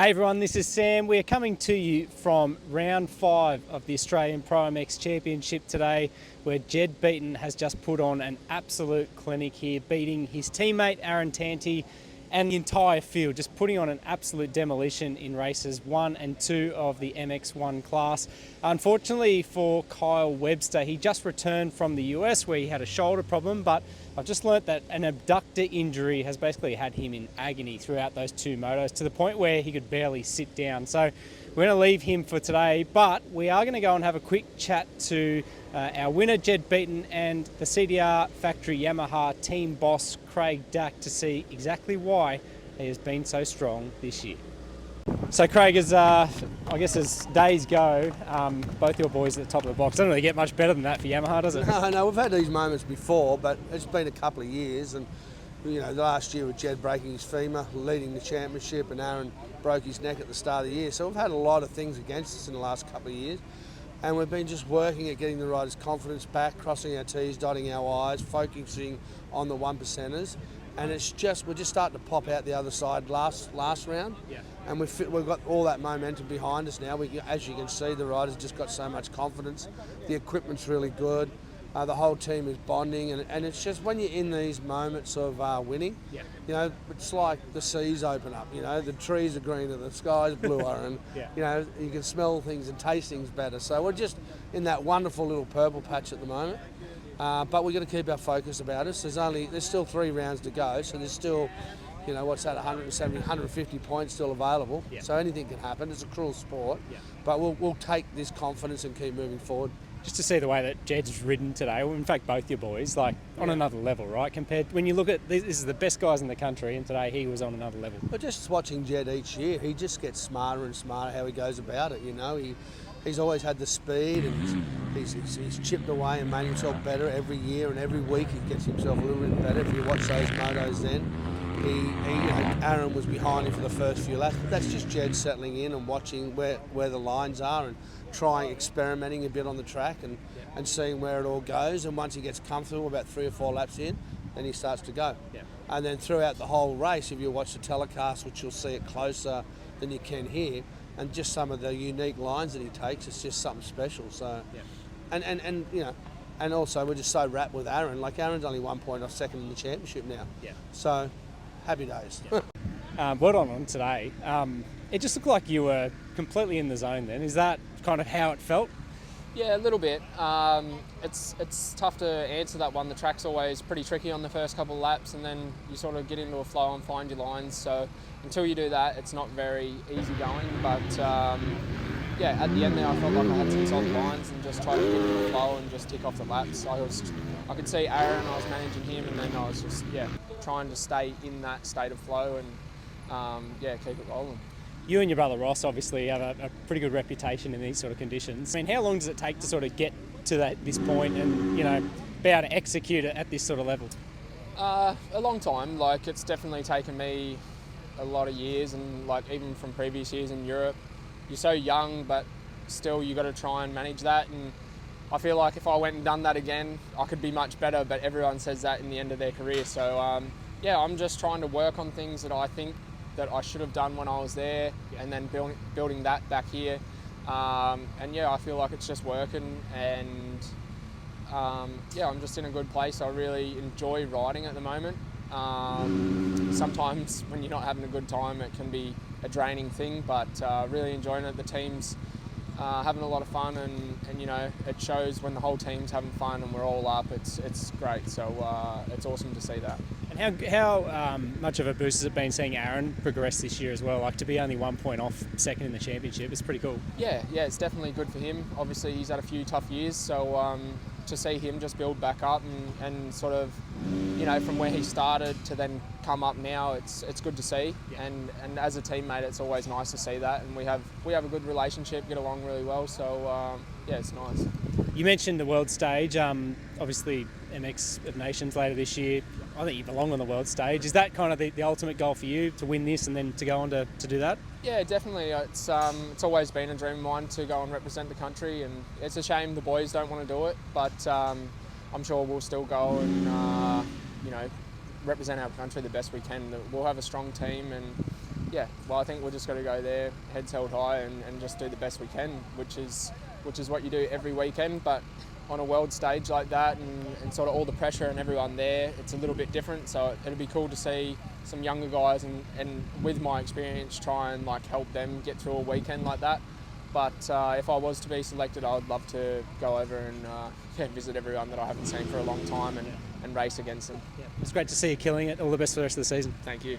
Hey everyone, this is Sam. We are coming to you from round 5 of the Australian ProMX Championship today, where Jed Beaton has just put on an absolute clinic here, beating his teammate Aaron Tanti and the entire field, just putting on an absolute demolition in races 1 and 2 of the MXON class. Unfortunately for Kyle Webster, he just returned from the US where he had a shoulder problem, but I've just learnt that an abductor injury has basically had him in agony throughout those 2 motos, to the point where he could barely sit down. So we're going to leave him for today, but we are going to go and have a quick chat to our winner, Jed Beaton, and the CDR Factory Yamaha team boss, Craig Dack, to see exactly why he has been so strong this year. So Craig, I guess as days go, both your boys at the top of the box. Doesn't really get much better than that for Yamaha, does it? No, we've had these moments before, but it's been a couple of years, and you know, last year with Jed breaking his femur, leading the championship, and Aaron broke his neck at the start of the year. So we've had a lot of things against us in the last couple of years, and we've been just working at getting the riders' confidence back, crossing our T's, dotting our I's, focusing on the 1%ers. And we're just starting to pop out the other side last round. Yeah. And we've got all that momentum behind us now. As you can see, the riders just got so much confidence. The equipment's really good. The whole team is bonding, and it's just when you're in these moments of winning, Yeah. you know, it's like the seas open up. You know, the trees are greener, the sky's bluer, and Yeah. you know, you can smell things and taste things better. So we're just in that wonderful little purple patch at the moment. But we've got to keep our focus about us. There's still 3 rounds to go, so there's still, you know, what's that, 170, 150 points still available. Yeah. So anything can happen. It's a cruel sport, Yeah. but we'll take this confidence and keep moving forward. Just to see the way that Jed's ridden today, well, in fact both your boys, like on another level, right? Compared, when you look at this is the best guys in the country, and today he was on another level. But just watching Jed each year, he just gets smarter and smarter how he goes about it. You know, he's always had the speed, and he's chipped away and made himself better every year, and every week he gets himself a little bit better. If you watch those motos, then Aaron was behind him for the first few laps, but that's just Jed settling in and watching where the lines are and experimenting a bit on the track and seeing where it all goes. And once he gets comfortable, about 3 or 4 laps in, then he starts to go. Yeah. And then throughout the whole race, if you watch the telecast, which you'll see it closer than you can here, and just some of the unique lines that he takes, it's just something special. So, Yeah. and you know, and also we're just so wrapped with Aaron. Like, Aaron's only 1 point off second in the championship now. Yeah. So, happy days. Yeah. Well done on today. It just looked like you were completely in the zone then. Is that kind of how it felt? Yeah, a little bit. It's tough to answer that one. The track's always pretty tricky on the first couple of laps, and then you sort of get into a flow and find your lines. So until you do that, it's not very easy going. But yeah, at the end there, I felt like I had some solid lines and just tried to get into the flow and just tick off the laps. I could see Aaron, I was managing him, and then I was just trying to stay in that state of flow and keep it rolling. You and your brother Ross obviously have a pretty good reputation in these sort of conditions. I mean, how long does it take to sort of get to this point and, you know, be able to execute it at this sort of level? A long time. Like, it's definitely taken me a lot of years, and like even from previous years in Europe, you're so young, but still you got to try and manage that. And I feel like if I went and done that again, I could be much better. But everyone says that in the end of their career. So I'm just trying to work on things that I think that I should have done when I was there, and then building that back here. I feel like it's just working, and I'm just in a good place. I really enjoy riding at the moment. Sometimes when you're not having a good time, it can be a draining thing, but really enjoying it. The team's having a lot of fun, and you know, it shows when the whole team's having fun and we're all up. It's great. So it's awesome to see that. And how much of a boost has it been seeing Aaron progress this year as well? Like, to be only 1 point off second in the championship, it's pretty cool. Yeah, it's definitely good for him. Obviously, he's had a few tough years, so to see him just build back up and sort of, you know, from where he started to then come up now, it's good to see. Yeah. And as a teammate, it's always nice to see that. And we have a good relationship, get along really well. So it's nice. You mentioned the world stage. Obviously, MX of Nations later this year. I think you belong on the world stage. Is that kind of the ultimate goal for you, to win this and then to go on to do that? Yeah, definitely. It's always been a dream of mine to go and represent the country, and it's a shame the boys don't want to do it, but I'm sure we'll still go and represent our country the best we can. We'll have a strong team, and Yeah, well, I think we're just got to go there, heads held high, and just do the best we can, which is what you do every weekend. But on a world stage like that, and sort of all the pressure and everyone there, it's a little bit different. So it'll be cool to see some younger guys, and with my experience, try and like help them get through a weekend like that. But if I was to be selected, I would love to go over and visit everyone that I haven't seen for a long time and race against them. Yeah. It's great to see you killing it. All the best for the rest of the season. Thank you.